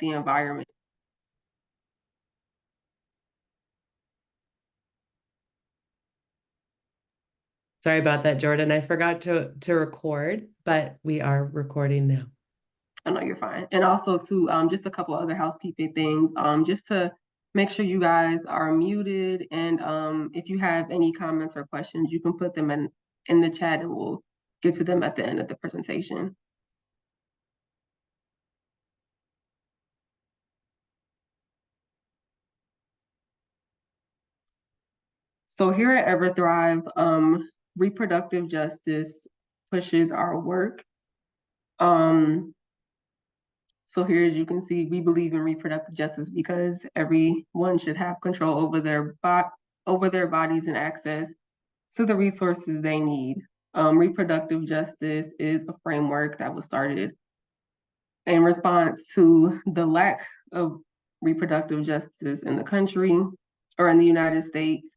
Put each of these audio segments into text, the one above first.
environment. Sorry about that, Jordan. I forgot to record, but we are recording now. I know you're fine. And also to just a couple other housekeeping things, just to make sure you guys are muted, and if you have any comments or questions, you can put them in the chat and we'll get to them at the end of the presentation. So here at EverThrive, reproductive justice pushes our work. So here, as you can see, we believe in reproductive justice because everyone should have control over their bodies and access to the resources they need. Reproductive justice is a framework that was started in response to the lack of reproductive justice in the country or in the United States.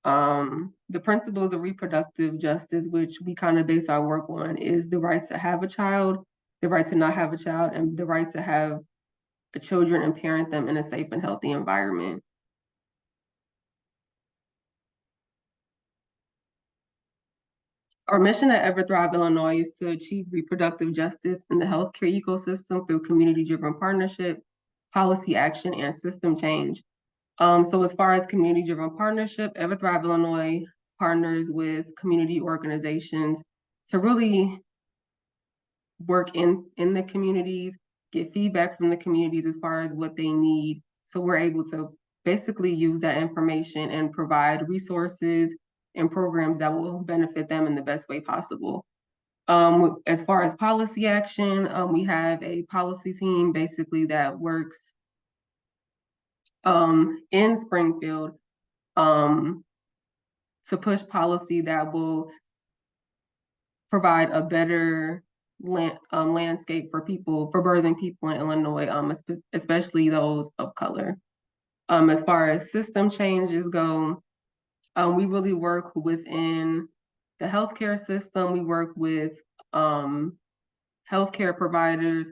The principles of reproductive justice, which we kind of base our work on, is the right to have a child, the right to not have a child, and the right to have children and parent them in a safe and healthy environment. Our mission at EverThrive Illinois is to achieve reproductive justice in the healthcare ecosystem through community-driven partnership, policy action, and system change. So as far as community-driven partnership, EverThrive Illinois partners with community organizations to really work in the communities, get feedback from the communities as far as what they need. So we're able to basically use that information and provide resources and programs that will benefit them in the best way possible. As far as policy action, we have a policy team basically that works in Springfield to push policy that will provide a better landscape for birthing people in Illinois, especially those of color. As far as system changes go, we really work within the healthcare system. We work with healthcare providers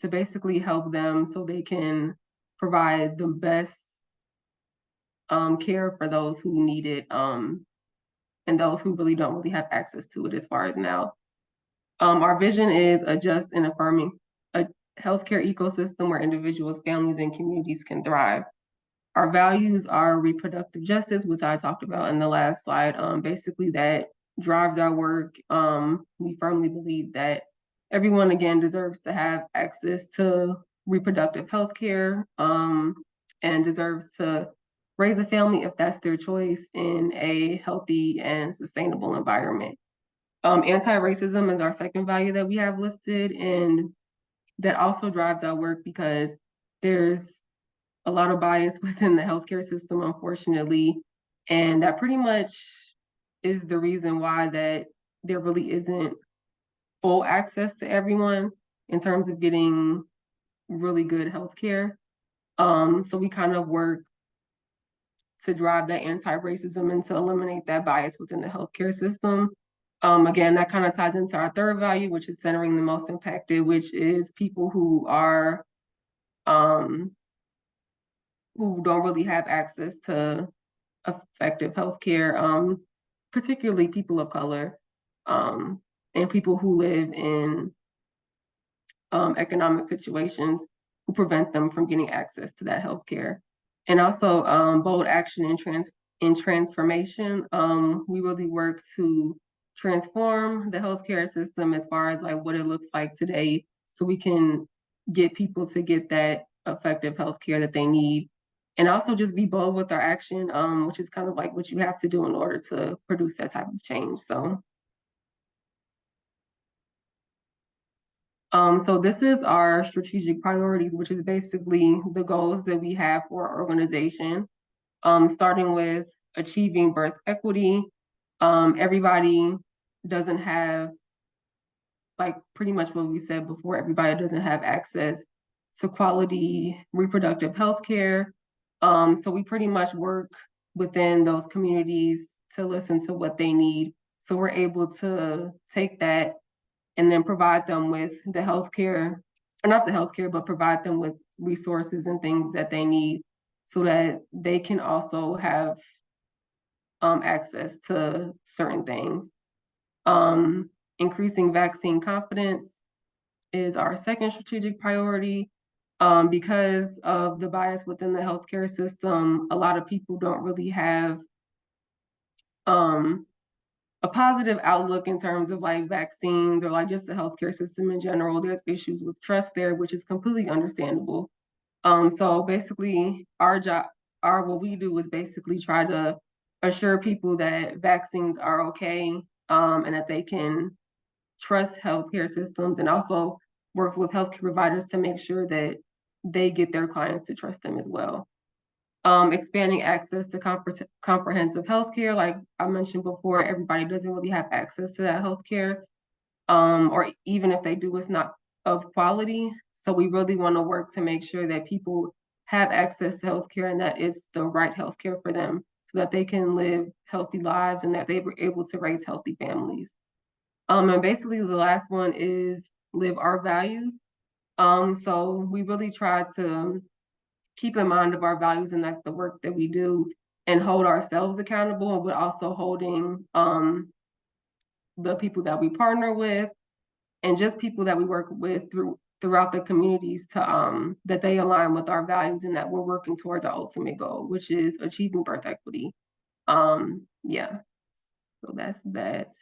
to basically help them so they can provide the best care for those who need it, and those who really don't really have access to it as far as now. Our vision is a just and affirming a healthcare ecosystem where individuals, families, and communities can thrive. Our values are reproductive justice, which I talked about in the last slide. Basically, that drives our work. We firmly believe that everyone, again, deserves to have access to reproductive health care, and deserves to raise a family if that's their choice in a healthy and sustainable environment. Anti-racism is our second value that we have listed, and that also drives our work because there's a lot of bias within the healthcare system, unfortunately, and that pretty much is the reason why that there really isn't full access to everyone in terms of getting really good healthcare. So we kind of work to drive that anti-racism and to eliminate that bias within the healthcare system. Again, that kind of ties into our third value, which is centering the most impacted, which is people who are who don't really have access to effective healthcare, particularly people of color, and people who live in economic situations who prevent them from getting access to that healthcare. And also bold action in transformation. We really work to transform the healthcare system as far as like what it looks like today, so we can get people to get that effective healthcare that they need. And also just be bold with our action, which is kind of like what you have to do in order to produce that type of change. So this is our strategic priorities, which is basically the goals that we have for our organization, starting with achieving birth equity. Everybody doesn't have, like pretty much what we said before, everybody doesn't have access to quality reproductive health care. So we pretty much work within those communities to listen to what they need. So we're able to take that and then provide them with the healthcare or not the healthcare, but provide them with resources and things that they need so that they can also have access to certain things. Increasing vaccine confidence is our second strategic priority. Because of the bias within the healthcare system, a lot of people don't really have a positive outlook in terms of like vaccines or like just the healthcare system in general. There's issues with trust there, which is completely understandable. So basically what we do is basically try to assure people that vaccines are okay, and that they can trust healthcare systems, and also work with healthcare providers to make sure that they get their clients to trust them as well. Expanding access to comprehensive healthcare. Like I mentioned before, everybody doesn't really have access to that healthcare, or even if they do, it's not of quality. So we really want to work to make sure that people have access to healthcare and that it's the right healthcare for them so that they can live healthy lives and that they were able to raise healthy families. And basically the last one is live our values. So we really try to keep in mind of our values and like the work that we do and hold ourselves accountable, but also holding the people that we partner with and just people that we work with throughout the communities to that they align with our values and that we're working towards our ultimate goal, which is achieving birth equity. Yeah, so that's that.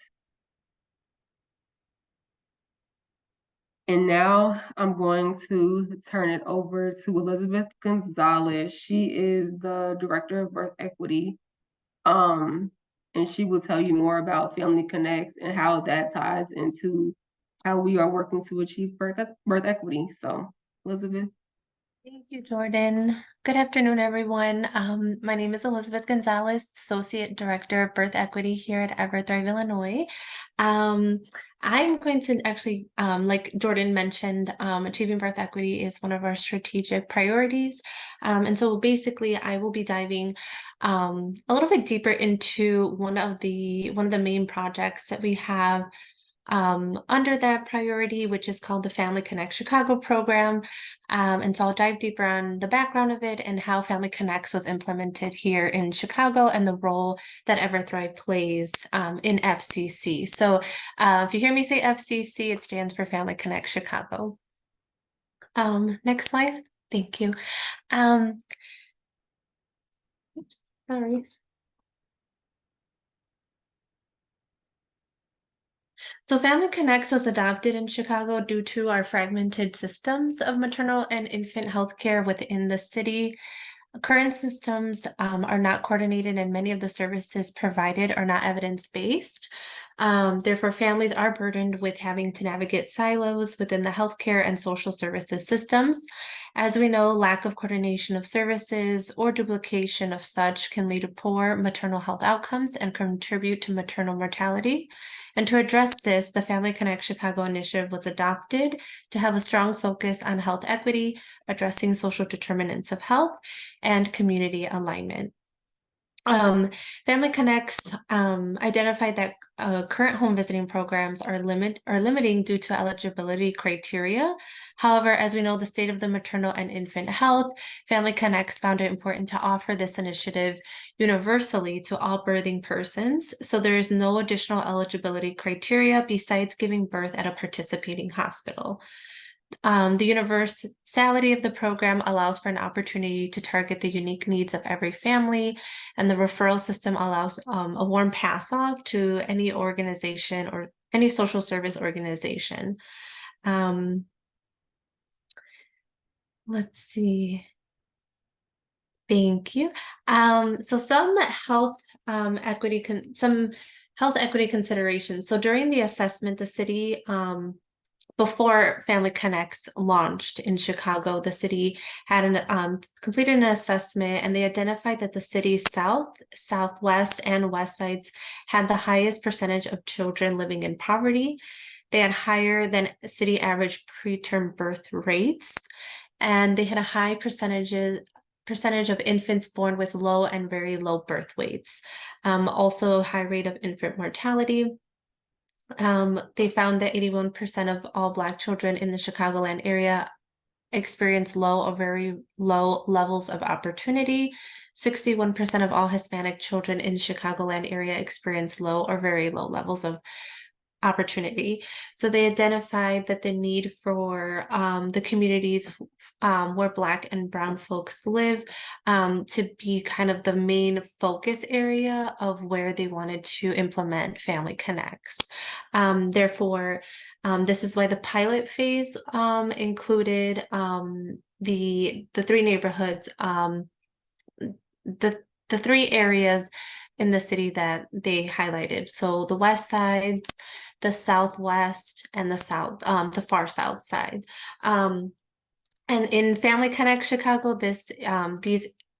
And now I'm going to turn it over to Elizabeth Gonzalez. She is the Director of Birth Equity. And she will tell you more about Family Connects and how that ties into how we are working to achieve birth equity. So, Elizabeth. Thank you, Jordan. Good afternoon, everyone. My name is Elizabeth Gonzalez, Associate Director of Birth Equity here at EverThrive, Illinois. I'm going to actually, like Jordan mentioned, achieving birth equity is one of our strategic priorities. And so basically I will be diving a little bit deeper into one of the main projects that we have under that priority, which is called the Family Connect Chicago program. And so I'll dive deeper on the background of it and how Family Connects was implemented here in Chicago and the role that EverThrive plays in FCC. So if you hear me say FCC, it stands for Family Connect Chicago. Next slide. Thank you. Oops, sorry. So Family Connects was adopted in Chicago due to our fragmented systems of maternal and infant healthcare within the city. Current systems are not coordinated and many of the services provided are not evidence-based. Therefore, families are burdened with having to navigate silos within the healthcare and social services systems. As we know, lack of coordination of services or duplication of such can lead to poor maternal health outcomes and contribute to maternal mortality. And to address this, the Family Connect Chicago initiative was adopted to have a strong focus on health equity, addressing social determinants of health, and community alignment. Family Connects identified that current home visiting programs are limiting due to eligibility criteria. However, as we know, the state of the maternal and infant health, Family Connects found it important to offer this initiative universally to all birthing persons. So there is no additional eligibility criteria besides giving birth at a participating hospital. The universality of the program allows for an opportunity to target the unique needs of every family, and the referral system allows a warm pass-off to any organization or any social service organization. Let's see. Thank you. So some health equity considerations. So during the assessment, the city before Family Connects launched in Chicago, the city had completed an assessment, and they identified that the city's south, southwest, and west sides had the highest percentage of children living in poverty. They had higher than city average preterm birth rates, and they had a high percentage of infants born with low and very low birth weights. Also, a high rate of infant mortality. They found that 81% of all Black children in the Chicagoland area experience low or very low levels of opportunity. 61% of all Hispanic children in Chicagoland area experience low or very low levels of opportunity. So they identified that the need for the communities where Black and Brown folks live to be kind of the main focus area of where they wanted to implement Family Connects. Therefore, this is why the pilot phase included the three neighborhoods, the three areas in the city that they highlighted. So the west sides, the southwest, and the far south side. And in Family Connect Chicago, these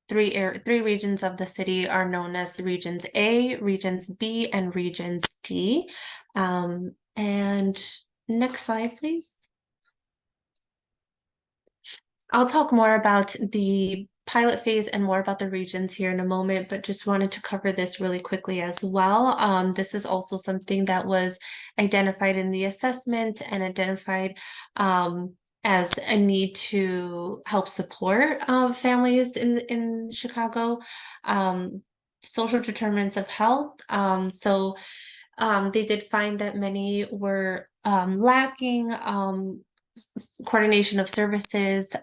three regions of the city are known as Regions A, Regions B, and Regions D. And next slide, please. I'll talk more about the pilot phase and more about the regions here in a moment, but just wanted to cover this really quickly as well. This is also something that was identified in the assessment and identified as a need to help support families in Chicago. Social determinants of health. They did find that many were lacking coordination of services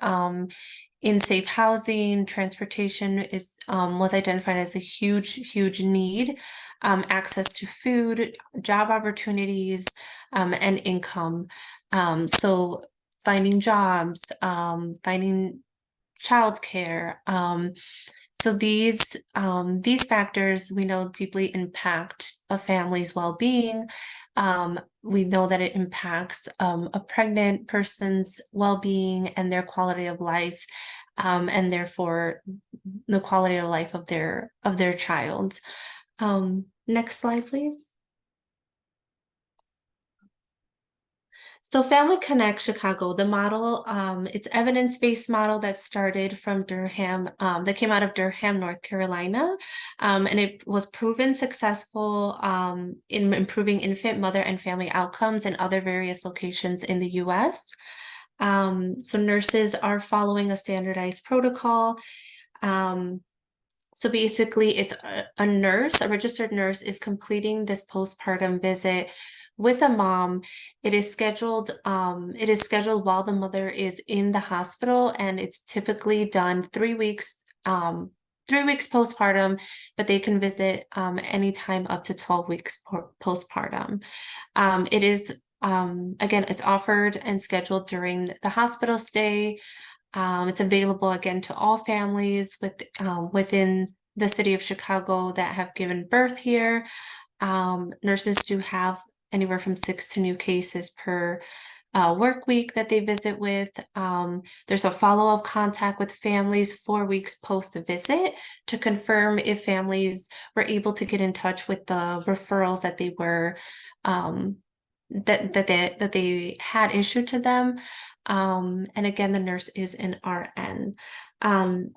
in safe housing. Transportation was identified as a huge need. Access to food, job opportunities, and income. So finding jobs, finding childcare. So these factors we know deeply impact a family's well-being. We know that it impacts a pregnant person's well-being and their quality of life, and therefore the quality of life of their child. Next slide, please. So Family Connect Chicago, the model, it's evidence-based model that started from Durham, that came out of Durham, North Carolina, and it was proven successful in improving infant, mother, and family outcomes in other various locations in the U.S. So nurses are following a standardized protocol. So basically, it's a nurse, a registered nurse, is completing this postpartum visit with a mom. It is scheduled while the mother is in the hospital, and it's typically done 3 weeks, 3 weeks postpartum, but they can visit anytime up to 12 weeks postpartum. It is again, it's offered and scheduled during the hospital stay. It's available again to all families within the city of Chicago that have given birth here. Nurses do have anywhere from 6 to new cases per work week that they visit with. There's a follow-up contact with families 4 weeks post visit to confirm if families were able to get in touch with the referrals that they were that they had issued to them. And again, the nurse is an RN.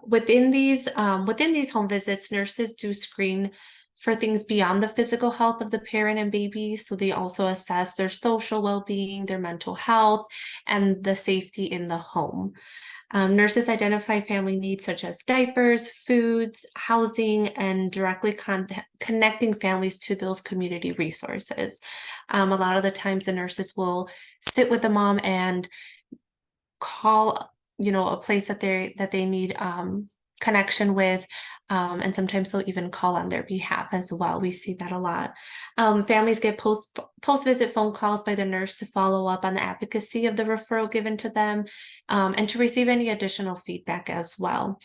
Within these home visits, nurses do screen for things beyond the physical health of the parent and baby. So they also assess their social well-being, their mental health, and the safety in the home. Nurses identify family needs such as diapers, foods, housing, and directly connecting families to those community resources. A lot of the times the nurses will sit with the mom and call, a place that they need connection with, and sometimes they'll even call on their behalf as well. We see that a lot. Families get post-visit phone calls by the nurse to follow up on the advocacy of the referral given to them, and to receive any additional feedback as well.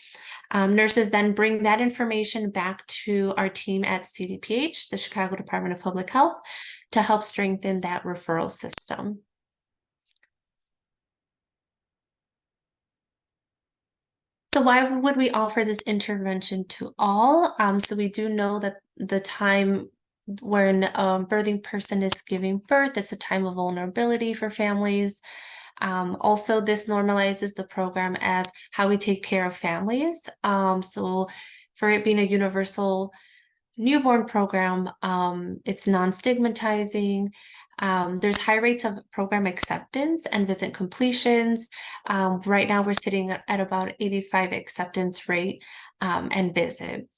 Nurses then bring that information back to our team at CDPH, the Chicago Department of Public Health, to help strengthen that referral system. So why would we offer this intervention to all? So we do know that the time when a birthing person is giving birth, it's a time of vulnerability for families. Also, this normalizes the program as how we take care of families. So for it being a universal newborn program, it's non-stigmatizing. There's high rates of program acceptance and visit completions. Right now, we're sitting at about 85 acceptance rate and visit.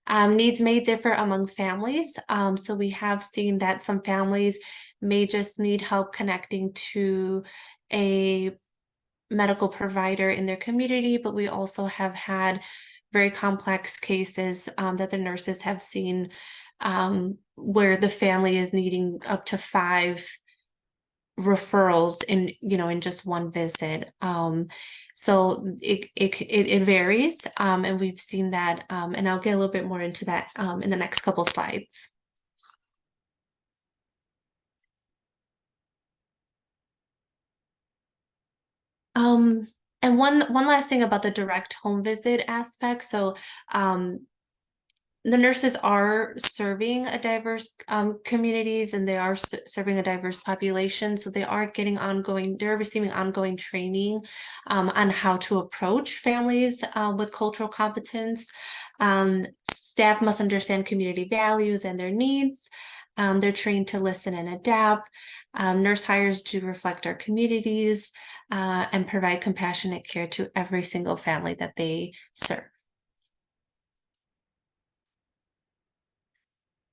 Needs may differ among families. So we have seen that some families may just need help connecting to a medical provider in their community, but we also have had very complex cases that the nurses have seen where the family is needing up to 5 referrals in just one visit. So it varies, and we've seen that, and I'll get a little bit more into that in the next couple slides. And one last thing about the direct home visit aspect. So the nurses are serving a diverse communities, and they are serving a diverse population. So they are they're receiving ongoing training on how to approach families with cultural competence. Staff must understand community values and their needs. They're trained to listen and adapt. Nurse hires do reflect our communities and provide compassionate care to every single family that they serve.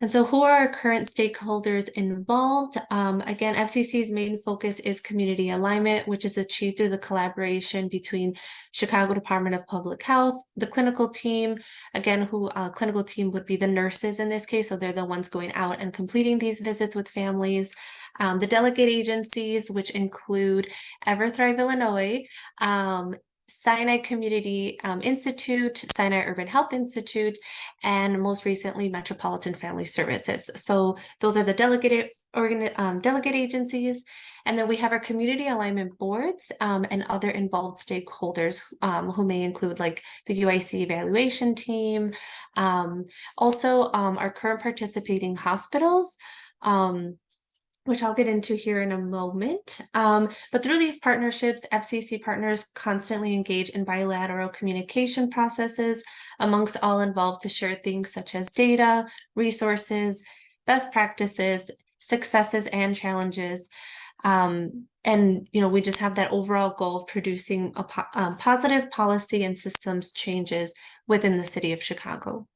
And so who are our current stakeholders involved? Again, FCC's main focus is community alignment, which is achieved through the collaboration between Chicago Department of Public Health, the clinical team, again, clinical team would be the nurses in this case, so they're the ones going out and completing these visits with families. The delegate agencies, which include EverThrive Illinois, Sinai Community Institute, Sinai Urban Health Institute, and most recently Metropolitan Family Services. So those are the delegate agencies. And then we have our community alignment boards and other involved stakeholders who may include like the UIC evaluation team, also our current participating hospitals, which I'll get into here in a moment. But through these partnerships, FCC partners constantly engage in bilateral communication processes amongst all involved to share things such as data, resources, best practices, successes, and challenges. And we just have that overall goal of producing a positive policy and systems changes within the city of Chicago.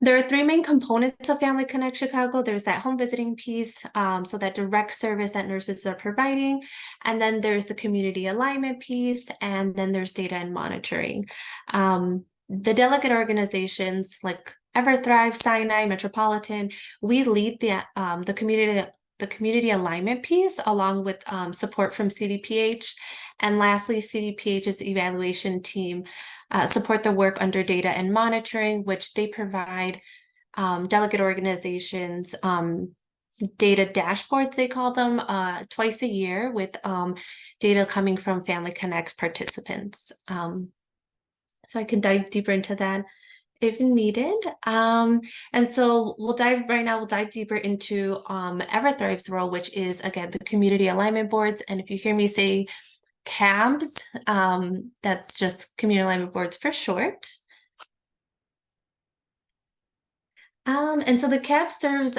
There are 3 main components of Family Connect Chicago. There's that home visiting piece, so that direct service that nurses are providing. And then there's the community alignment piece, and then there's data and monitoring. The delegate organizations like EverThrive, Sinai, Metropolitan, we lead the community alignment piece along with support from CDPH. And lastly, CDPH's evaluation team support the work under data and monitoring, which they provide delegate organizations data dashboards, they call them, twice a year with data coming from Family Connect's participants. So I can dive deeper into that if needed. And so we'll dive deeper into EverThrive's role, which is, again, the community alignment boards. And if you hear me say CABs, that's just community alignment boards for short. And so the CAB serves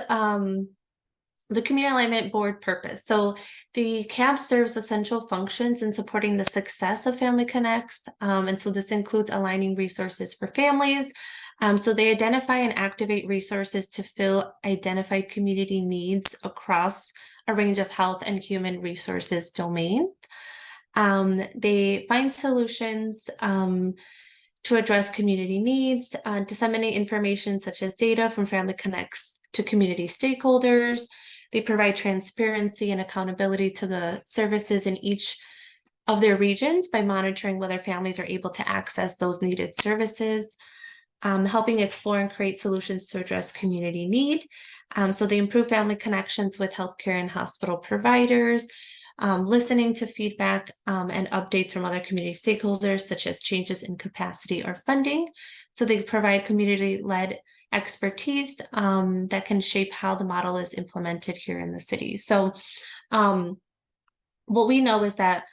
the community alignment board purpose. So the CAB serves essential functions in supporting the success of Family Connects. And so this includes aligning resources for families. So they identify and activate resources to fill identified community needs across a range of health and human resources domains. They find solutions to address community needs, disseminate information such as data from Family Connects to community stakeholders. They provide transparency and accountability to the services in each of their regions by monitoring whether families are able to access those needed services, helping explore and create solutions to address community need. So they improve family connections with healthcare and hospital providers, listening to feedback and updates from other community stakeholders, such as changes in capacity or funding. So they provide community-led expertise that can shape how the model is implemented here in the city. So what we know is that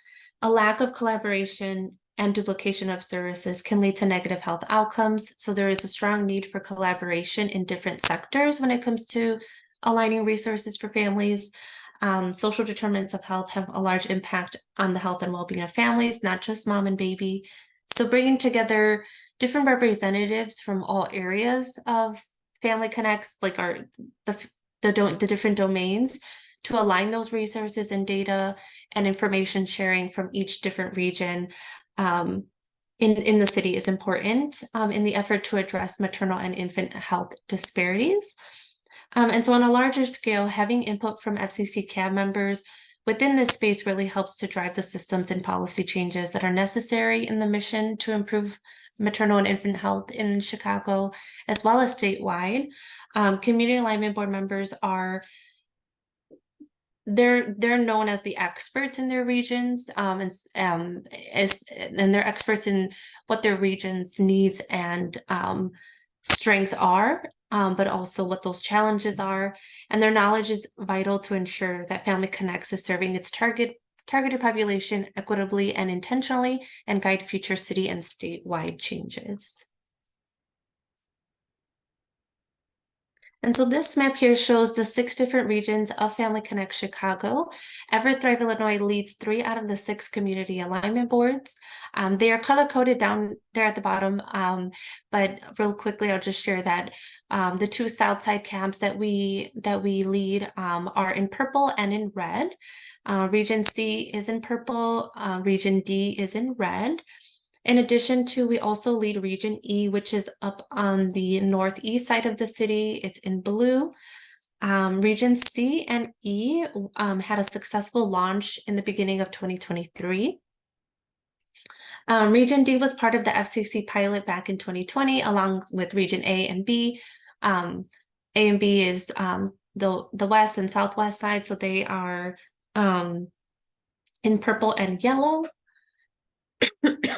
a lack of collaboration and duplication of services can lead to negative health outcomes. So there is a strong need for collaboration in different sectors when it comes to aligning resources for families. Social determinants of health have a large impact on the health and well-being of families, not just mom and baby. So bringing together different representatives from all areas of Family Connects, like the different domains, to align those resources and data and information sharing from each different region in the city is important in the effort to address maternal and infant health disparities. And so on a larger scale, having input from FCC CAB members within this space really helps to drive the systems and policy changes that are necessary in the mission to improve maternal and infant health in Chicago, as well as statewide. Community alignment board members are they're known as the experts in their regions, and they're experts in what their region's needs and strengths are, but also what those challenges are. And their knowledge is vital to ensure that Family Connects is serving its targeted population equitably and intentionally, and guide future city and statewide changes. And so this map here shows the 6 different regions of Family Connect Chicago. EverThrive Illinois leads 3 out of the 6 community alignment boards. They are color-coded down there at the bottom, but real quickly, I'll just share that the 2 Southside camps that we lead are in purple and in red. Region C is in purple, Region D is in red. In addition to, we also lead Region E, which is up on the northeast side of the city. It's in blue. Region C and E had a successful launch in the beginning of 2023. Region D was part of the FCC pilot back in 2020, along with Region A and B. A and B is the west and southwest side, so they are in purple and yellow.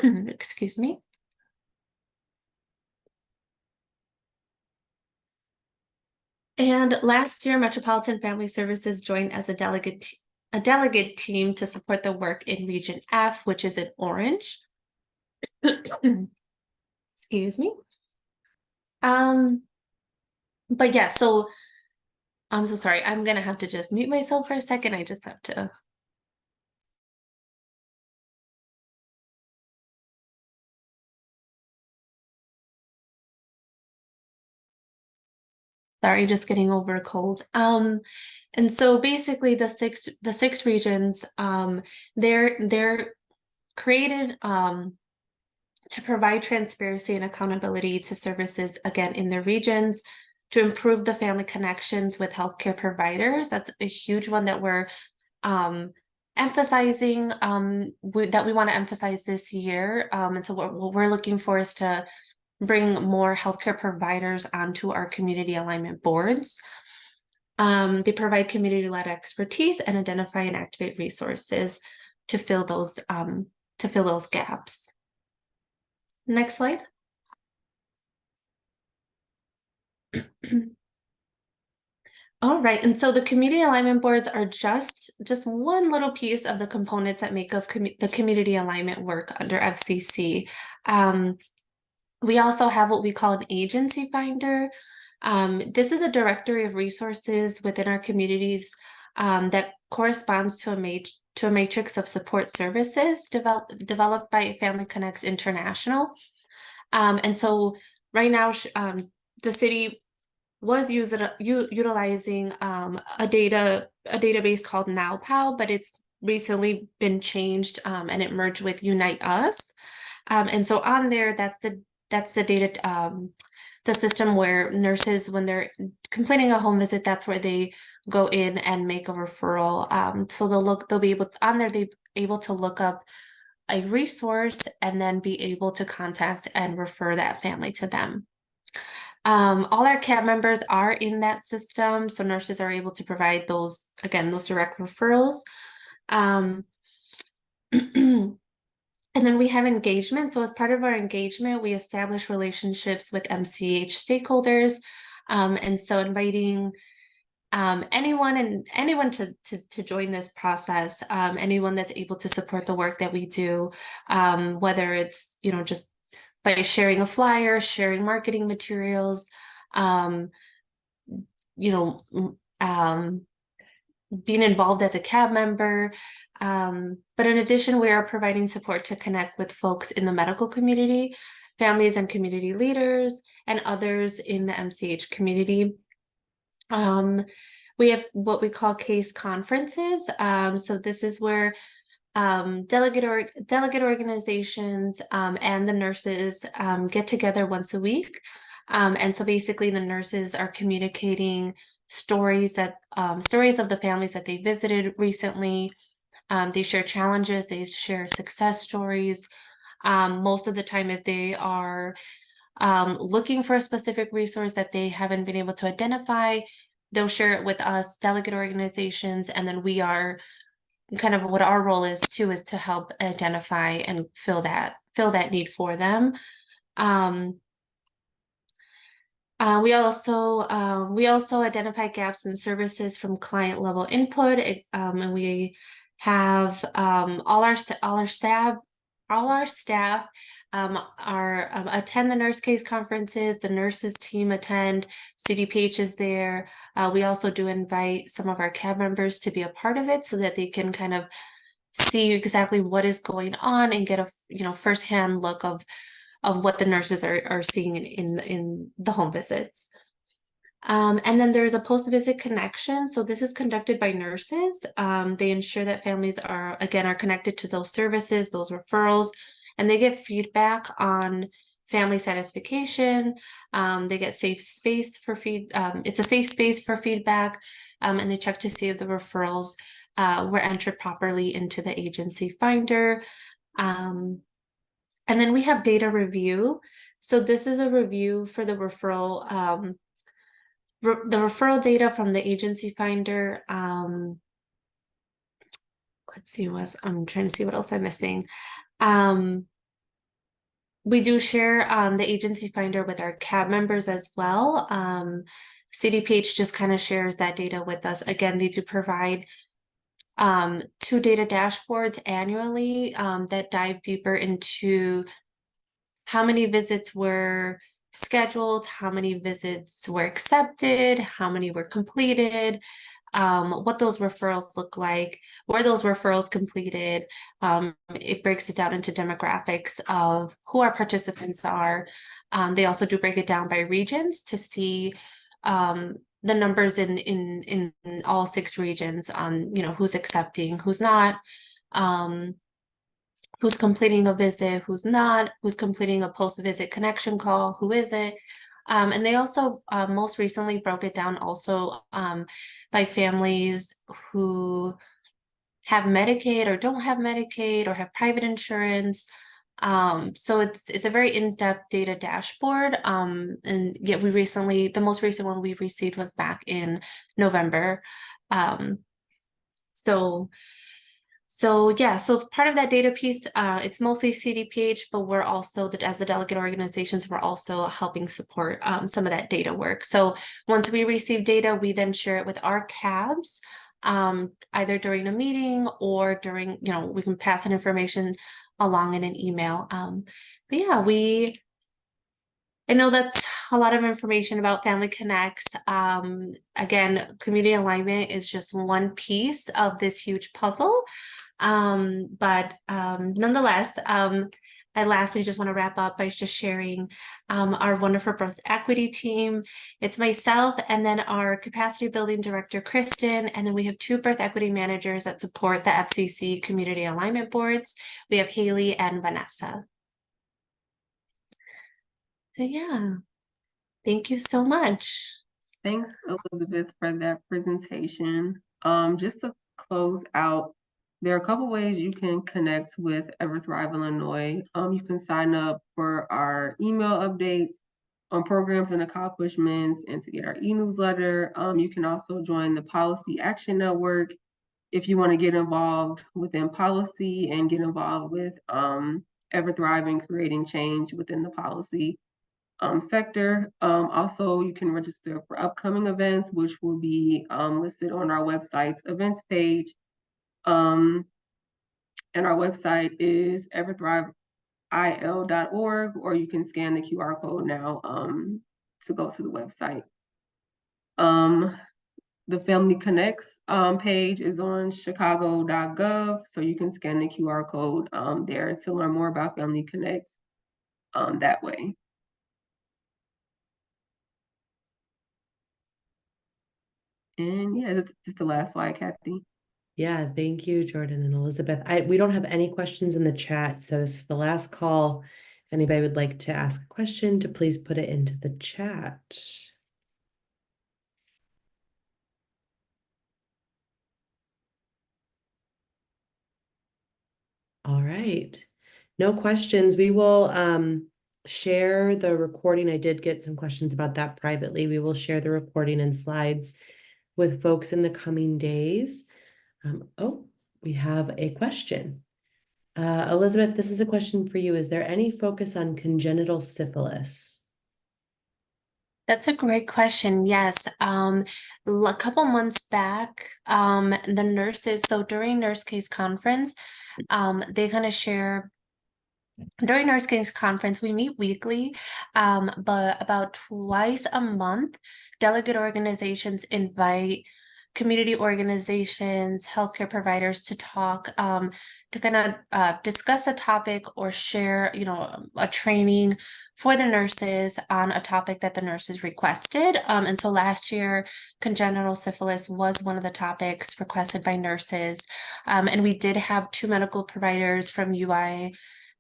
Excuse me. And last year, Metropolitan Family Services joined as a delegate team to support the work in Region F, which is in orange. Excuse me. But yeah, so I'm so sorry. I'm gonna have to just mute myself for a second. I just have to. Sorry, just getting over a cold. And so basically the six regions, they're created to provide transparency and accountability to services, again, in their regions, to improve the family connections with healthcare providers. That's a huge one that we're emphasizing, that we want to emphasize this year. And so what we're looking for is to bring more healthcare providers onto our community alignment boards. They provide community-led expertise and identify and activate resources to fill those gaps. Next slide. All right, and so the community alignment boards are just one little piece of the components that make up the community alignment work under FCC. We also have what we call an agency finder. This is a directory of resources within our communities that corresponds to a matrix of support services developed by Family Connects International. And so right now, the city was utilizing a database called NowPow, but it's recently been changed and it merged with Unite Us. And so on there, that's the data, the system where nurses, when they're completing a home visit, that's where they go in and make a referral. So they'll be able to look up a resource and then be able to contact and refer that family to them. All our CAB members are in that system, so nurses are able to provide those direct referrals. And then we have engagement. So as part of our engagement, we establish relationships with MCH stakeholders. And so inviting anyone to join this process, anyone that's able to support the work that we do, whether it's, you know, just by sharing a flyer, sharing marketing materials, you know, being involved as a CAB member. But in addition, we are providing support to connect with folks in the medical community, families and community leaders, and others in the MCH community. We have what we call case conferences. So this is where delegate organizations and the nurses get together once a week. And so basically the nurses are communicating stories of the families that they visited recently. They share challenges, they share success stories. Most of the time, if they are looking for a specific resource that they haven't been able to identify, they'll share it with us, delegate organizations, and then we are kind of what our role is too, is to help identify and fill that need for them. We also identify gaps in services from client level input, and we have all our staff attend the nurse case conferences. The nurses team attend. CDPH is there. We also do invite some of our CAB members to be a part of it so that they can kind of see exactly what is going on and get a firsthand look of what the nurses are seeing in the home visits. And then there's a post-visit connection. So this is conducted by nurses. They ensure that families are connected to those services, those referrals, and they get feedback on family satisfaction. They get safe space for it's a safe space for feedback, and they check to see if the referrals were entered properly into the agency finder. And then we have data review. So this is a review for the referral, the referral data from the agency finder. Let's see, I'm trying to see what else I'm missing. We do share the agency finder with our CAB members as well. CDPH just kind of shares that data with us. Again, they do provide 2 data dashboards annually that dive deeper into how many visits were scheduled, how many visits were accepted, how many were completed, what those referrals look like, were those referrals completed. It breaks it down into demographics of who our participants are. They also do break it down by regions to see the numbers in all 6 regions on, you know, who's accepting, who's not, who's completing a visit, who's not, who's completing a post-visit connection call, who isn't. And they also most recently broke it down also by families who have Medicaid or don't have Medicaid or have private insurance. So it's a very in-depth data dashboard. And yet the most recent one we received was back in November. So part of that data piece, it's mostly CDPH, but we're also, as the delegate organizations, we're also helping support some of that data work. So once we receive data, we then share it with our CABs, either during a meeting or during, you know, we can pass that information along in an email. But yeah, I know that's a lot of information about Family Connects. Again, community alignment is just one piece of this huge puzzle. But nonetheless, I lastly just want to wrap up by just sharing our wonderful birth equity team. It's myself and then our capacity building director, Kristen, and then we have 2 birth equity managers that support the FCC community alignment boards. We have Haley and Vanessa. So yeah, thank you so much. Thanks, Elizabeth, for that presentation. Just to close out, there are a couple ways you can connect with EverThrive Illinois. You can sign up for our email updates on programs and accomplishments and to get our e-newsletter. You can also join the Policy Action Network if you want to get involved within policy and get involved with EverThrive and creating change within the policy. sector. Also, you can register for upcoming events, which will be listed on our website's events page. And our website is EverThriveIL.org, or you can scan the QR code now to go to the website. The Family Connects page is on chicago.gov, so you can scan the QR code there to learn more about Family Connects that way. And yeah, it's the last slide, Kathy. Yeah, thank you, Jordan and Elizabeth. We don't have any questions in the chat, so this is the last call. If anybody would like to ask a question, to please put it into the chat. All right. No questions. We will share the recording. I did get some questions about that privately. We will share the recording and slides with folks in the coming days. Oh, we have a question. Elizabeth, this is a question for you. Is there any focus on congenital syphilis? That's a great question. Yes. A couple months back, the nurses, so during Nurse Case Conference, they kind of share during Nurse Case Conference, we meet weekly, but about twice a month, delegate organizations invite community organizations, healthcare providers to talk, to kind of discuss a topic or share, a training for the nurses on a topic that the nurses requested. And so last year, congenital syphilis was one of the topics requested by nurses. And we did have 2 medical providers from UI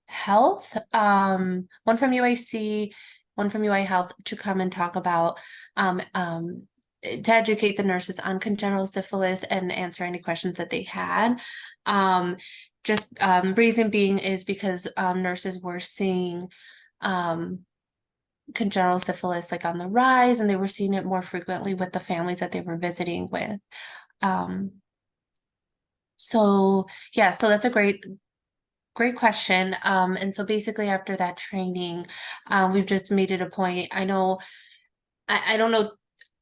Health, one from UIC, one from UI Health, to come and talk about to educate the nurses on congenital syphilis and answer any questions that they had. Reason being is because nurses were seeing congenital syphilis like on the rise, and they were seeing it more frequently with the families that they were visiting with. So that's a great question. And so basically after that training, we've just made it a point. I know, I don't know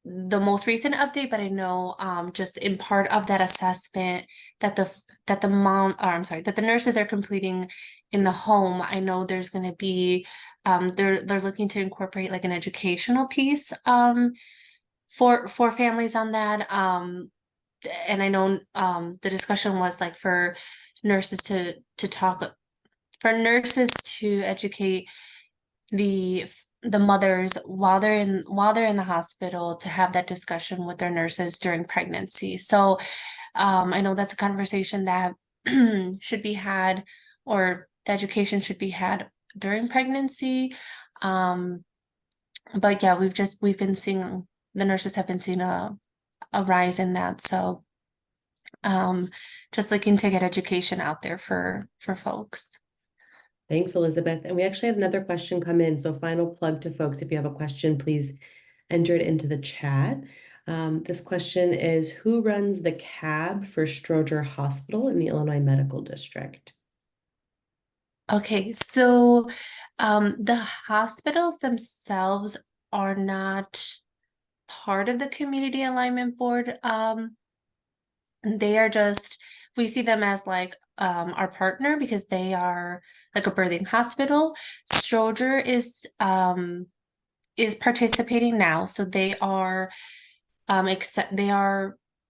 the most recent update, but I know just in part of that assessment that the nurses are completing in the home. I know there's going to be they're looking to incorporate like an educational piece for families on that. And I know the discussion was like for nurses to educate the mothers while they're in the hospital, to have that discussion with their nurses during pregnancy. So I know that's a conversation that should be had, or the education should be had during pregnancy. But yeah, we've been seeing, the nurses have been seeing a rise in that. So just looking to get education out there for folks. Thanks, Elizabeth. And we actually had another question come in. So final plug to folks. If you have a question, please enter it into the chat. This question is, who runs the cab for Stroger Hospital in the Illinois Medical District? Okay, so the hospitals themselves are not part of the Community Alignment Board. They are just, we see them as like our partner because they are like a birthing hospital. Stroger is participating now, so they are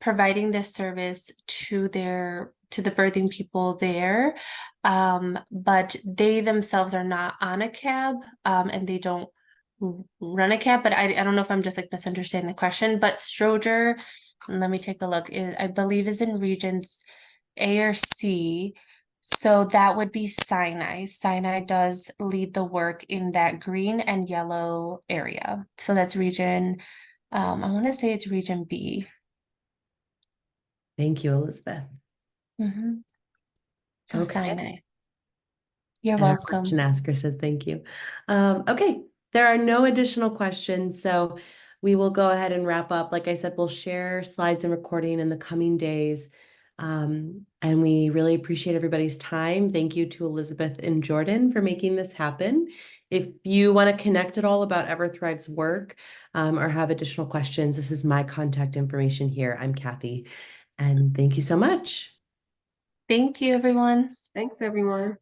providing this service to the birthing people there, but they themselves are not on a cab, and they don't run a cab. But I don't know if I'm just like misunderstanding the question. But Stroger, let me take a look, I believe is in regions A or C. So that would be Sinai. Sinai does lead the work in that green and yellow area. So that's region, I want to say it's region B. Thank you, Elizabeth. So Okay. Sinai. You're And our welcome. question asker says thank you. Okay, there are no additional questions, so we will go ahead and wrap up. Like I said, we'll share slides and recording in the coming days. And we really appreciate everybody's time. Thank you to Elizabeth and Jordan for making this happen. If you want to connect at all about EverThrive's work, or have additional questions, this is my contact information here. I'm Kathy, and thank you so much. Thank you, everyone. Thanks, everyone.